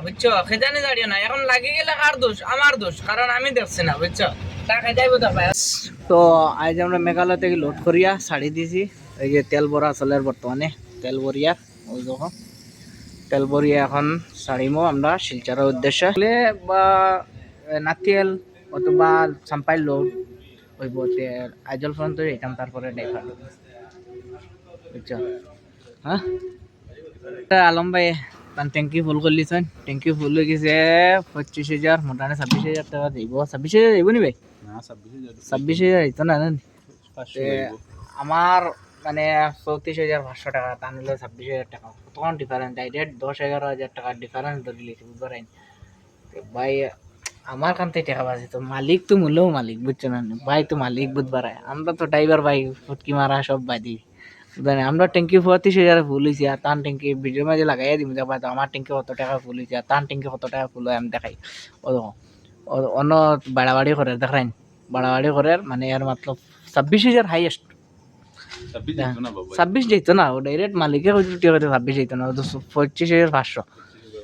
বুঝছো, খেজানি দাঁড়িয়ে না, এখন লাগি গেলে কার দোষ? আমার দোষ, কারণ আমি দেখছি না, বুঝছো। টাকা যাইবো তো ভাই। তো আজ আমরা মেঘালয় থেকে লোড করিয়া ছাড়ি দিছি। এই যে তেল ভরা চলের বর্তমানে তেল ভরিয়া, ওই দেখো তেল ভরিয়া এখন ছাড়িমো আমরা শিলচরের উদ্দেশ্যে বা নাতিয়াল অথবা সাম্পাই লোড হইব। তেল আইজল পর্যন্ত যেতাম, তারপরে ড্রাইভার, বুঝছো। হ্যাঁ, আলম ভাই তার ট্যাঙ্কি ফুল করলিছেন, ট্যাঙ্কি ফুল হয়ে গেছে 25,000, মোটামুটি 26,000 টাকা দিব। 26,000 দিব নি ভাই? 26,000 দিত না। আমার মানে 34,500 টাকা, তা নিলে 26,000 টাকা, কতক্ষণ ডিফারেন্স? ডাইরেক্ট 10-11,000 টাকার ডিফারেন্স ধরে লিখি, বুঝতে পারেন ভাই। আমার কান থেকে টাকা বাজে তো মালিক, তো মূল্যও মালিক, বুঝছো না ভাই, তো মালিক বুধবার। আমরা তো ড্রাইভার ভাই, ফুটকি মারা সব বাদি। আমরা ট্যাঙ্কি 35,000 ফুল হয়েছি, আর তার ট্যাঙ্কি ভিডিওর মাঝে লাগাই দিম, দেখবা আমার ট্যাঙ্কি কত টাকা ফুল হয়েছে, আর তার ট্যাঙ্কি কত টাকা ফুল হয় আমি দেখাই। ও দেখো, অন্য বাড়াবাড়ি করে দেখাইন, বাড়াবাড়ি করে মানে এর মাত্র 26,000 হাইয়েস্ট। 26 যেত না, ও ডাইরেক্ট মালিকের 26 যেত না, 25,500,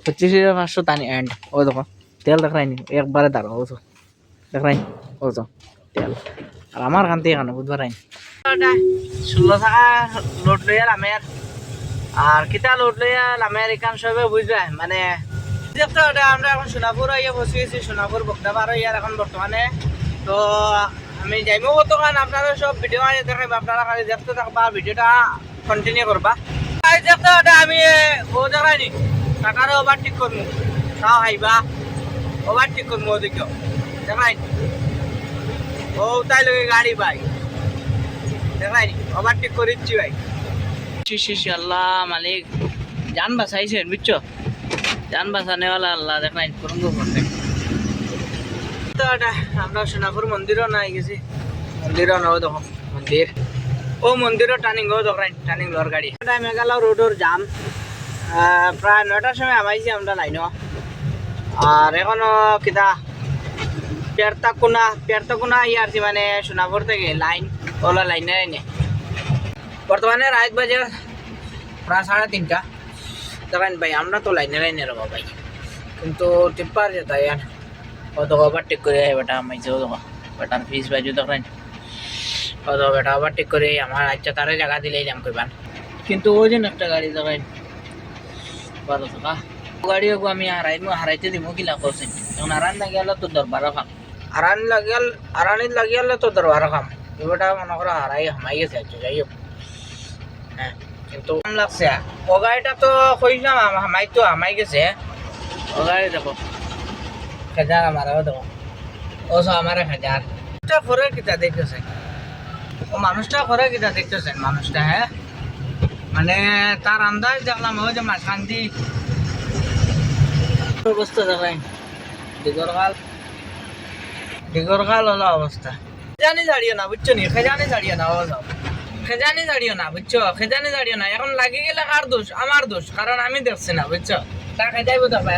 25,500 তানি এন্ড। ও দেখো তেল দেখাইনি একবারে দাঁড়ো, ও তো দেখাই, ও তো তেল। আর আমার খান থেকে এখানে বুধবার 16 টাকা লোড লইয়া লামের, আর কিতা লোড লইয়া লামের এখান সবে বুঝবে মানে। আমরা এখন সোনাপুর ইয়ে বসে গেছি, সোনাপুর বক্তাবার ইয়ার এখন বর্তমানে। তো আমি যাইমো কতক্ষণ, আপনারা সব ভিডিও মাঝে দেখাইবা, আপনারা খালি দেখতে থাকবা, ভিডিওটা কন্টিনিউ করবা। দেখতে আমি ও দেখাইনি টাকারও ওভারটেক করবো, তাও হাইবা ওভারটেক করবো, ওদিকেও দেখাই ও তাই লগে গাড়ি ভাই দেখাইনি, ওভারটেক করিচ্ছি ভাই। আল্লাহ মালিক জান বাঁচাইছেন, বুঝছো, জান বাঁচানেওয়ালা আল্লাহ দেখাই করঙ্গ করতে। তো আমরা সোনাপুর মন্দিরও নাই গেছি, মন্দিরও নাও দেখো মন্দির, ও মন্দিরও টার্নিং, ও দেখাই টার্নিং লোর গাড়ি। মেঘালয় রোডের জাম, প্রায় 9টার সময় আমাইছি আমরা লাইনও। আর এখনো কিতা পেরতাকুনা ইয়ারছি, মানে সোনাপুর থেকে লাইন ওলা লাইনে লাইনে। বর্তমানে রাত বাজে প্রায় 3:30 দেখেন ভাই, আমরা তো লাইনে লাইনে রবা ভাই, কিন্তু টিপ্পার যেটা ইয়ার ও তো ওভারটেক করে বেটা আমাইছে, ও দেখো বেটার ফিস বাজু দেখেন, ও তো বেটা ওভারটেক করে আমার আচ্ছা তারে জায়গা দিলেই যাম কইবান। কিন্তু ওই যে একটা গাড়ি দেখেন 12 টাকা গাড়ি, আমি হারাইতে দিব কিলা করছেন, এখন আরান লাগে গেল তো দরবার খাম, আরানিত লাগি গেলে তো দরবার খাম, এবারটা মনে করো হারাই হামাই গেছে। আচ্ছা যাই হোক, হ্যাঁ কিন্তু কম লাগছে। ও গাড়িটা তো কইলাম হামাই তো হামাই গেছে, ও গাড়ি দেখো খেজার আমারও দেখো, ও সব আমার খেজার ঘরে কিতা দেখতেছেন, ও মানুষটা ঘরে কিতা দেখতেছেন মানুষটা। হ্যাঁ মানে তার আন্দাজ দেখলাম ওই যে মাঝখান্তি অবস্থা দেখাই, ডিগরখাল হলো অবস্থা। খেজানি দাঁড়িয়ে না, বুঝছো নি, খেজানি দাঁড়িয়ে না, ও যাও খেজানি দাঁড়িয়ে না, বুঝছো, খেজানি দাঁড়িয়ে না, এখন লাগি গেলে কার দোষ? আমার দোষ, কারণ আমি দেখছি না, বুঝছো। টাকা যাইবো তো ভাই,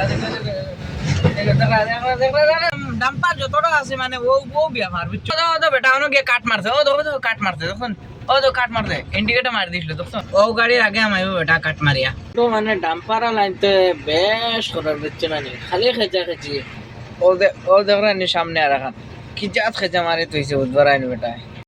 ডাম্পার যতটা আছে মানে ও ব্যবহার, বুঝছো। তো বেটা ওনো গিয়ে কাট মারছে, ও দেখো কাট মারছে, তখন ও তো কাট মারছে, ইন্ডিকেটর মারি দিছিল তখন, ও গাড়ির আগে আমাইবো বেটা কাট মারিয়া। তো মানে ডাম্পার লাইনতে বেশ করার, বুঝছো না নি, খালি খেচা খেচি। ও দেখরা নি সামনে আর এখন কি জাত খেচা মারি তুইছে উদ্বার আইন বেটা।